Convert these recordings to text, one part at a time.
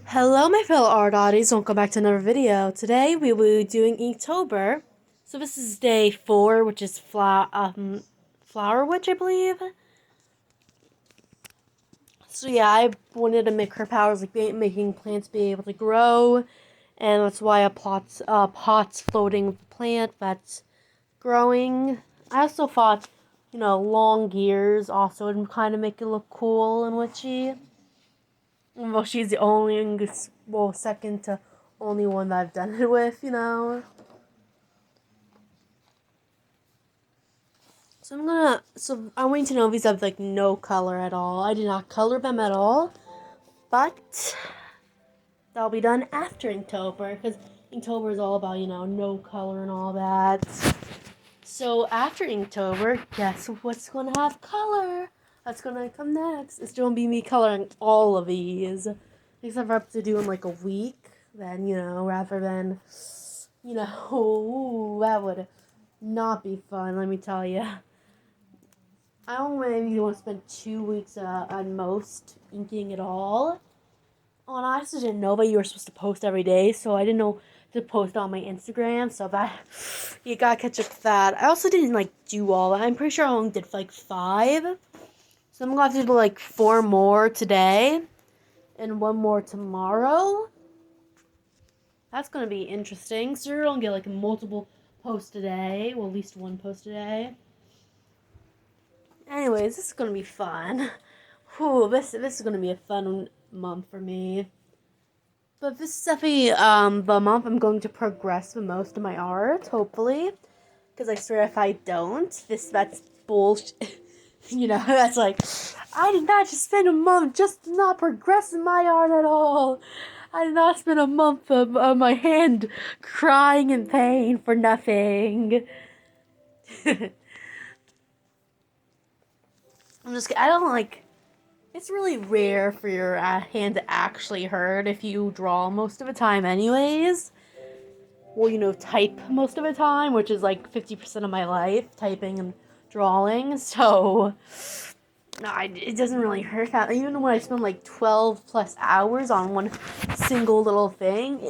Hello, my fellow art oddies. Welcome back to another video. Today we will be doing Inktober. So this is day 4, which is Flower Witch, I believe. So yeah, I wanted to make her powers like making plants be able to grow, and that's why a pot's floating with the plant that's growing. I also thought, long gears also would kind of make it look cool and witchy. Well, she's the only, second to only one that I've done it with. So I want you to know these have, like, no color at all. I did not color them at all, but that'll be done after Inktober, because Inktober is all about, no color and all that. So after Inktober, guess what's going to have color? That's going to come next. It's going to be me coloring all of these. Except for I have to do in like a week. Then, rather than, ooh, that would not be fun, let me tell you. I don't maybe want to spend 2 weeks at most inking it all. Oh, and I also didn't know that you were supposed to post every day, so I didn't know to post on my Instagram, so that you gotta catch up with that. I also didn't do all that. I'm pretty sure I only did like 5. So I'm gonna have to do like 4 more today and 1 more tomorrow. That's gonna be interesting. So you're gonna get like multiple posts a day, well, at least 1 post a day. Anyways, this is gonna be fun. Whew, this is gonna be a fun month for me. But this is definitely the month I'm going to progress the most in my art, hopefully. Because I swear if I don't, that's bullshit. That's like, I did not just spend a month just not progressing my art at all. I did not spend a month of my hand crying in pain for nothing. I don't like, it's really rare for your hand to actually hurt if you draw most of the time anyways. Well, type most of the time, which is like 50% of my life, typing and drawing. So, no, it doesn't really hurt that. Even when I spend like 12 plus hours on one single little thing,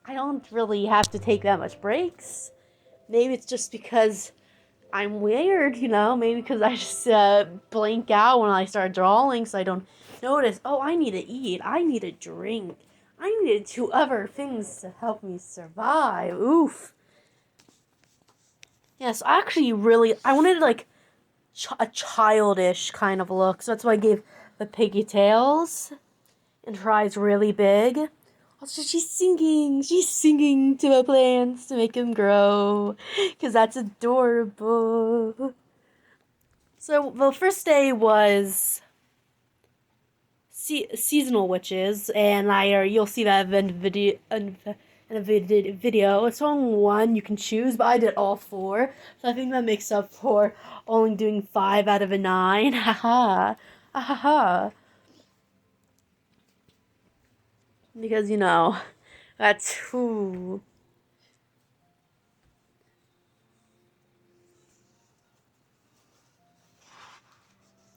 I don't really have to take that much breaks. Maybe it's just because I'm weird. Maybe because I just blank out when I start drawing, so I don't notice. Oh, I need to eat. I need a drink. I needed 2 other things to help me survive. Oof. Yes, I wanted like a childish kind of look, so that's why I gave the pigtails and her eyes really big. Also, she's singing. She's singing to the plants to make them grow, because that's adorable. So the first day was seasonal witches, and you'll see that in a video. It's only 1 you can choose, but I did all 4, so I think that makes up for only doing 5 out of the 9. Haha, haha. Because that's who.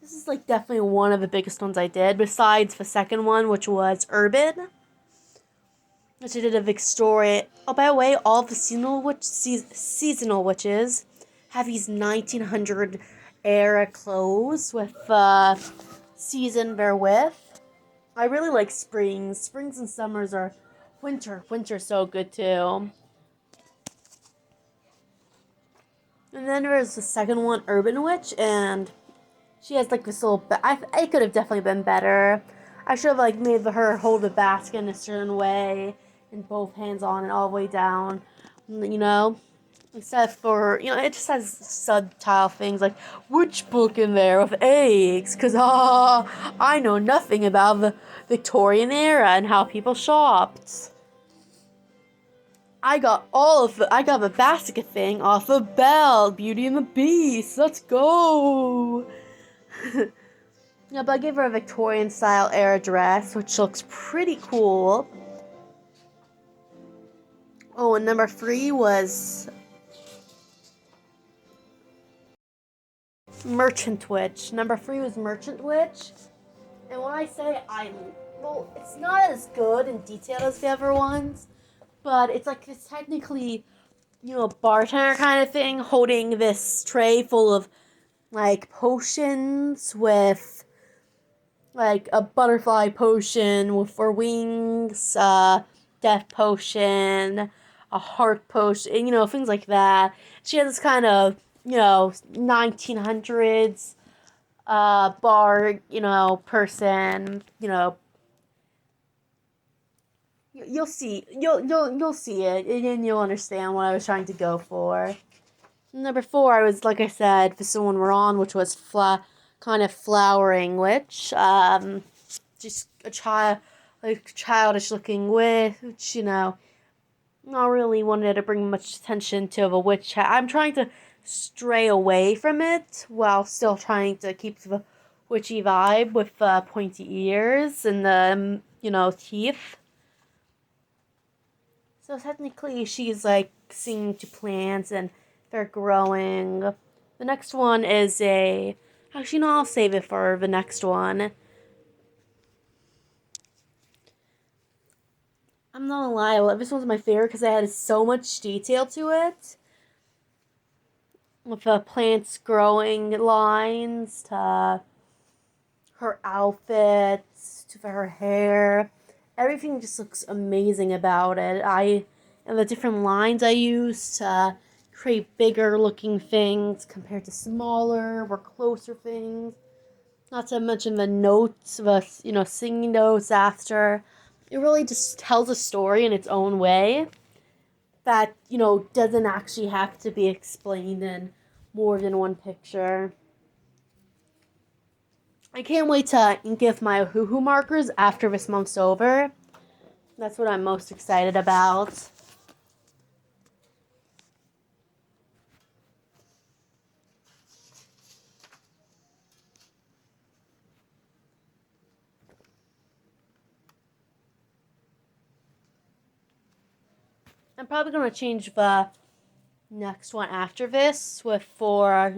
This is like definitely one of the biggest ones I did, besides the second one, which was urban. Which I did a Victoria. Oh, by the way, all the seasonal witches have these 1900 era clothes with season they're with. I really like springs. Springs and summers are winter. Winter's so good too. And then there's the second one, Urban Witch, and she has like this little. I could have definitely been better. I should have made her hold the basket in a certain way, and both hands on and all the way down. You know, Except for it just has subtle things like which book in there with eggs, cause I know nothing about the Victorian era and how people shopped. I got the basket thing off of Belle, Beauty and the Beast. Let's go. Yeah, but I gave her a Victorian style era dress, which looks pretty cool. Oh, and number 3 was Merchant Witch. Number 3 was Merchant Witch. And when I say I well, it's not as good and detailed as the other ones, but it's technically, a bartender kind of thing holding this tray full of like potions with like a butterfly potion with for wings, death potion, a heart potion, things like that. She has this kind of, 1900s bar, person, you'll see, you'll see it, and you'll understand what I was trying to go for. Number 4, I was, like I said, the one we're on, which was kind of flowering witch. Just a child, like childish looking witch, not really wanted to bring much attention to the witch hat. I'm trying to stray away from it while still trying to keep the witchy vibe with pointy ears and the, teeth. So technically she's like singing to plants and they're growing. The next one is actually no, I'll save it for the next one. I'm not gonna lie, this one's my favorite because it had so much detail to it. With the plants growing lines to her outfits to her hair. Everything just looks amazing about it. And the different lines I use to create bigger looking things compared to smaller or closer things. Not to mention the notes, the singing notes after. It really just tells a story in its own way that, doesn't actually have to be explained in more than one picture. I can't wait to ink with my hoo-hoo markers after this month's over. That's what I'm most excited about. I'm probably going to change the next one after this for, a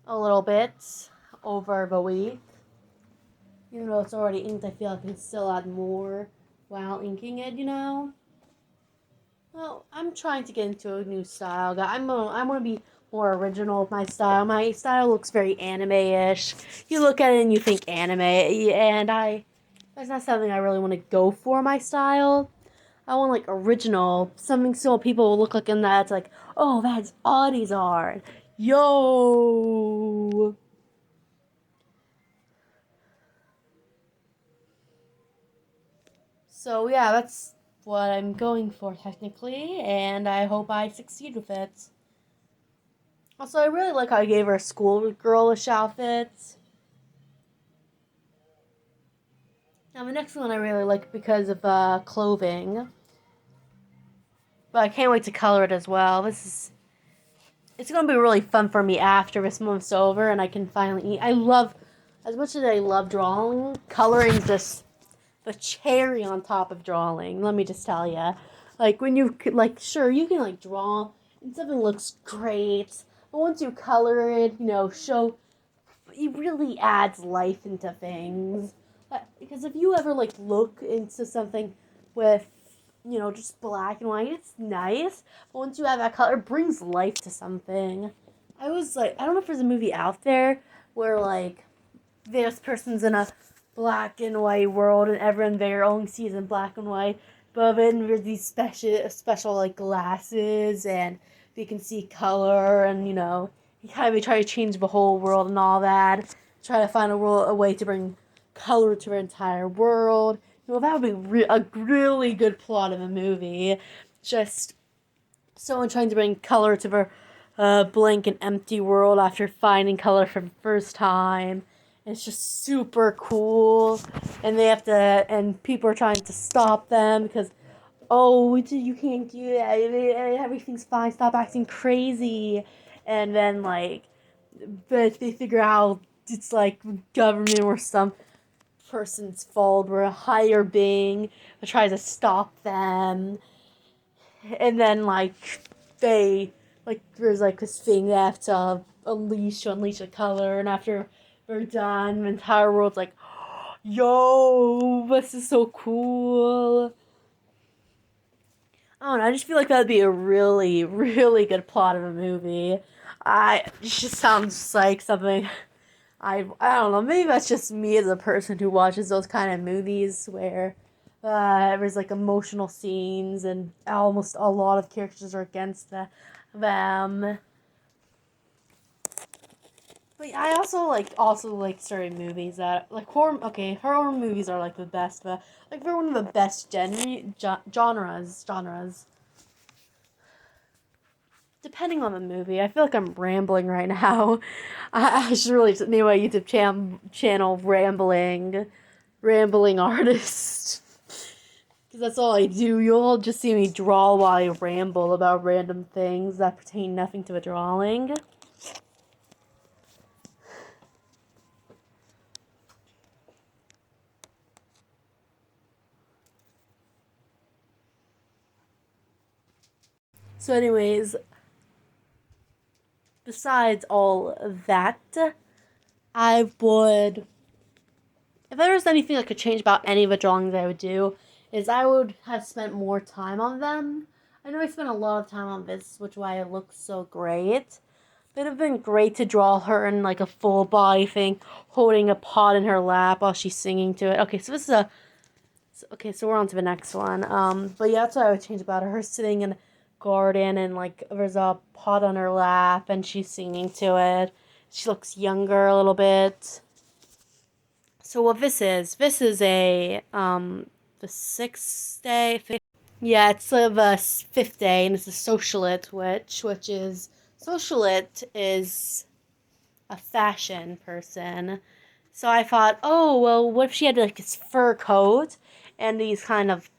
little bit over the week. Even though it's already inked, I feel like I can still add more while inking it, Well, I'm trying to get into a new style. I want to be more original with my style. My style looks very anime-ish. You look at it and you think anime, and that's not something I really want to go for my style. I want like original, something so people will look like in that. It's like, oh, that's Audie's art. Yo. So yeah, that's what I'm going for technically, and I hope I succeed with it. Also, I really like how I gave her a schoolgirlish outfit. Now the next one I really like because of clothing. But I can't wait to color it as well. It's going to be really fun for me after this month's over and I can finally eat. As much as I love drawing, coloring is just the cherry on top of drawing. Let me just tell you. Like, when you, sure, you can, draw and something looks great. But once you color it, it really adds life into things. Because if you ever, look into something with just black and white. It's nice, but once you have that color, it brings life to something. I don't know if there's a movie out there where, this person's in a black and white world and everyone there only sees in black and white, but then there's these special, glasses and you can see color and, you kind of try to change the whole world and all that. Try to find a way to bring color to the entire world. Well, that would be a really good plot of a movie. Just someone trying to bring color to their blank and empty world after finding color for the first time. And it's just super cool. And and people are trying to stop them because, oh, you can't do that. Everything's fine. Stop acting crazy. And then, but they figure out it's government or some person's fault or a higher being that tries to stop them, and then they there's this thing they have to unleash a color, and after they're done the entire world's like, oh, Yo, this is so cool. I don't know, I just feel like that'd be a really, really good plot of a movie. It just sounds like something I don't know, maybe that's just me as a person who watches those kind of movies where there's like emotional scenes and almost a lot of characters are against them. But I also like certain movies that like horror. Okay, horror movies are like the best, but like they're one of the best genres. Depending on the movie, I feel like I'm rambling right now. I should really name my YouTube channel Rambling Artist. Because that's all I do. You'll just see me draw while I ramble about random things that pertain nothing to a drawing. So, anyways, besides all that, I would. If there was anything I could change about any of the drawings I would do, is I would have spent more time on them. I know I spent a lot of time on this, which is why it looks so great. It'd have been great to draw her in like a full body thing, holding a pot in her lap while she's singing to it. Okay, so this is a. Okay, so we're on to the next one. But yeah, that's what I would change about her. Her sitting in a garden and like there's a pot on her lap and she's singing to it. She looks younger a little bit. So what this is a the sixth day. Yeah, it's the fifth day, and it's a socialite witch, socialite is a fashion person. So I thought, oh well, what if she had like this fur coat and these kind of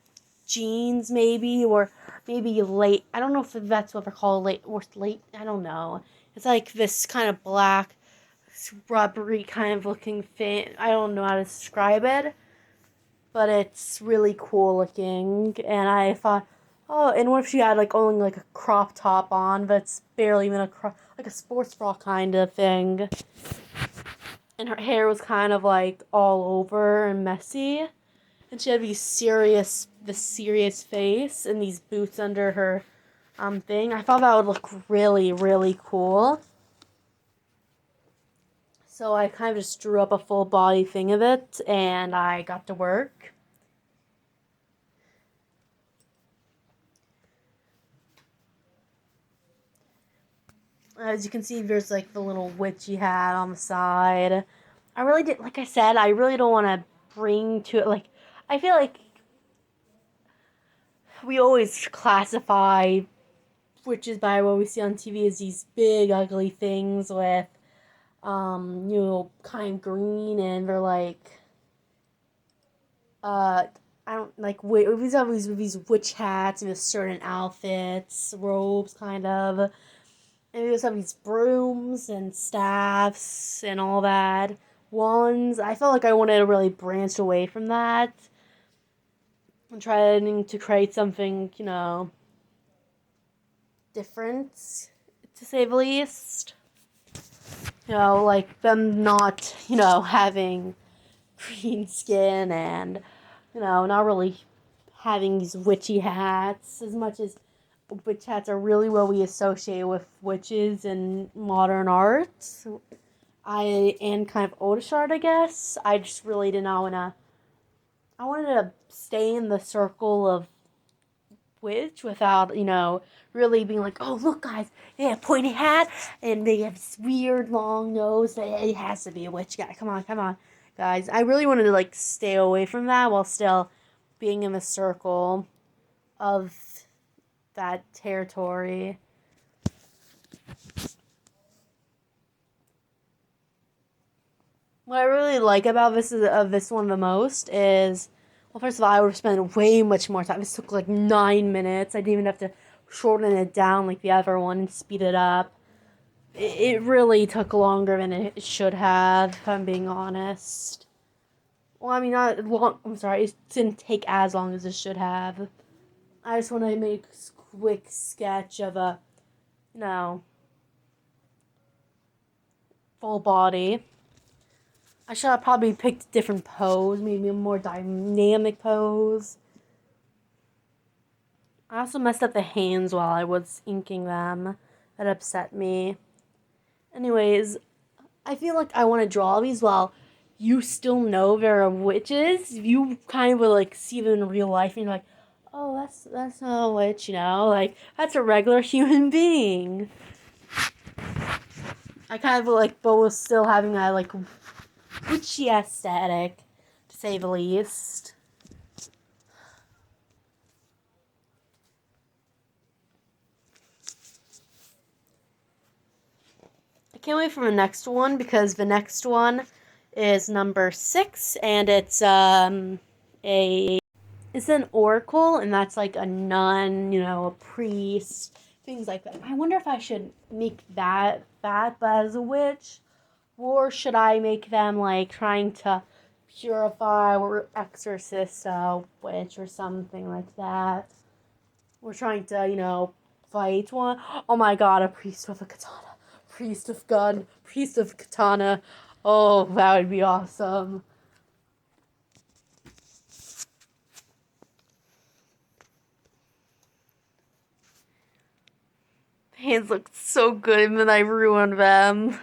jeans, maybe, or maybe late. I don't know if that's what they're called, late or late. I don't know. It's like this kind of black rubbery kind of looking thing. I don't know how to describe it, but it's really cool looking. And I thought, oh, and what if she had like only like a crop top on, but it's barely even like a sports bra kind of thing. And her hair was kind of like all over and messy. And she had this serious face and these boots under her thing. I thought that would look really, really cool. So I kind of just drew up a full body thing of it, and I got to work. As you can see, there's like the little witchy hat on the side. I really did, like I said, I really don't want to bring to it, like, I feel like we always classify witches by what we see on TV as these big, ugly things with, kind of green, and they're like, I don't like these have these witch hats and certain outfits, robes, kind of, and we just have these brooms and staffs and all that. Wands. I felt like I wanted to really branch away from that and trying to create something, different, to say the least. Like them not, having green skin and, not really having these witchy hats as much as witch hats are really what we associate with witches in modern art. And kind of oldish art, I guess. I just really did not want to. I wanted to stay in the circle of witch without, really being like, oh, look, guys, they have a pointy hat and they have this weird long nose. It has to be a witch guy. Come on, guys. I really wanted to, like, stay away from that while still being in the circle of that territory. What I really like about this one the most is, well, first of all, I would have spent way much more time. This took like 9 minutes. I didn't even have to shorten it down like the other one and speed it up. It really took longer than it should have, if I'm being honest. Well, I mean, not long. I'm sorry, it didn't take as long as it should have. I just want to make a quick sketch of a, you know, full body. I should have probably picked a different pose, maybe a more dynamic pose. I also messed up the hands while I was inking them. That upset me. Anyways, I feel like I want to draw these while you still know they're witches. You kind of will like see them in real life and you're like, oh, that's not a witch, you know? Like, that's a regular human being. I kind of like, but was still having that like witchy aesthetic, to say the least. I can't wait for the next one because the next one is number 6 and it's it's an oracle, and that's like a nun, you know, a priest, things like that. I wonder if I should make that but as a witch, or should I make them like trying to purify or exorcist a witch or something like that. We're trying to, you know, fight one. Oh my god, a priest with a katana. Priest of gun. Priest of katana. Oh, that would be awesome. Hands looked so good and then I ruined them.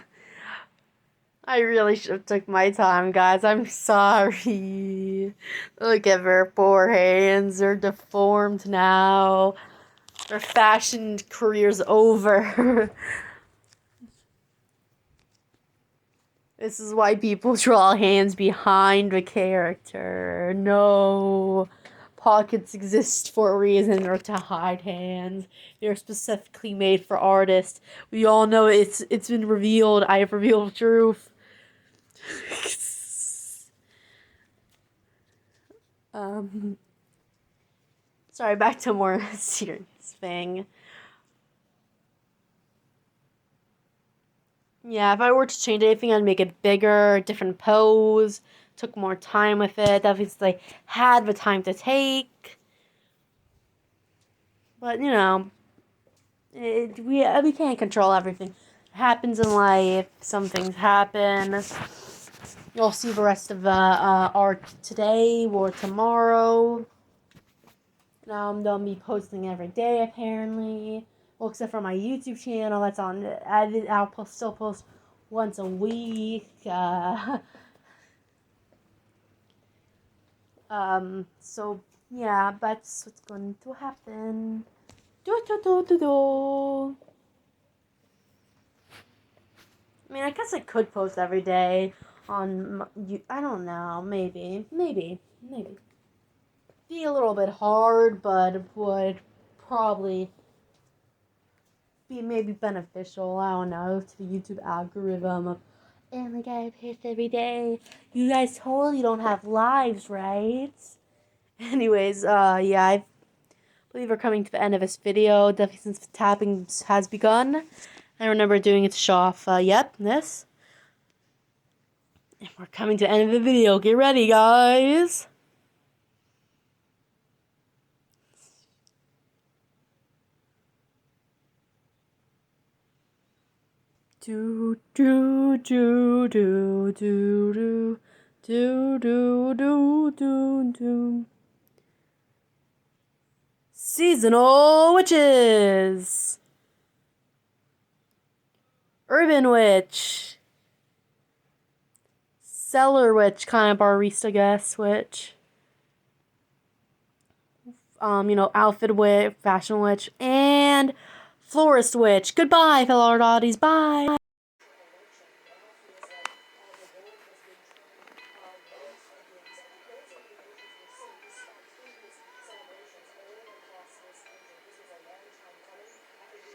I really should have took my time, guys. I'm sorry. Look at their poor hands. They're deformed now. Their fashion career's over. This is why people draw hands behind the character. No. Pockets exist for a reason, or to hide hands. They're specifically made for artists. We all know it's been revealed. I have revealed the truth. Sorry, back to more serious thing. Yeah, if I were to change anything, I'd make it bigger, different pose, took more time with it, obviously had the time to take. But, you know, we can't control everything. It happens in life, some things happen. You'll see the rest of the art today or tomorrow. Now I'm gonna be posting every day, apparently. Well, except for my YouTube channel, that's on. I'll still post once a week. So yeah, that's what's going to happen. Do. I mean, I guess I could post every day on. I don't know. Maybe. Be a little bit hard, but it would probably be maybe beneficial, I don't know, to the YouTube algorithm of, oh my god, I post every day. You guys totally don't have lives, right? Anyways, yeah, I believe we're coming to the end of this video, definitely since the tapping has begun. I remember doing it to show off, this. And we're coming to the end of the video. Get ready, guys! Do do do do do do do do do do. Seasonal witches. Urban witch. Cellar witch, kind of barista guess witch. Outfit witch, fashion witch, and florist witch. Goodbye, fellow artists. Bye.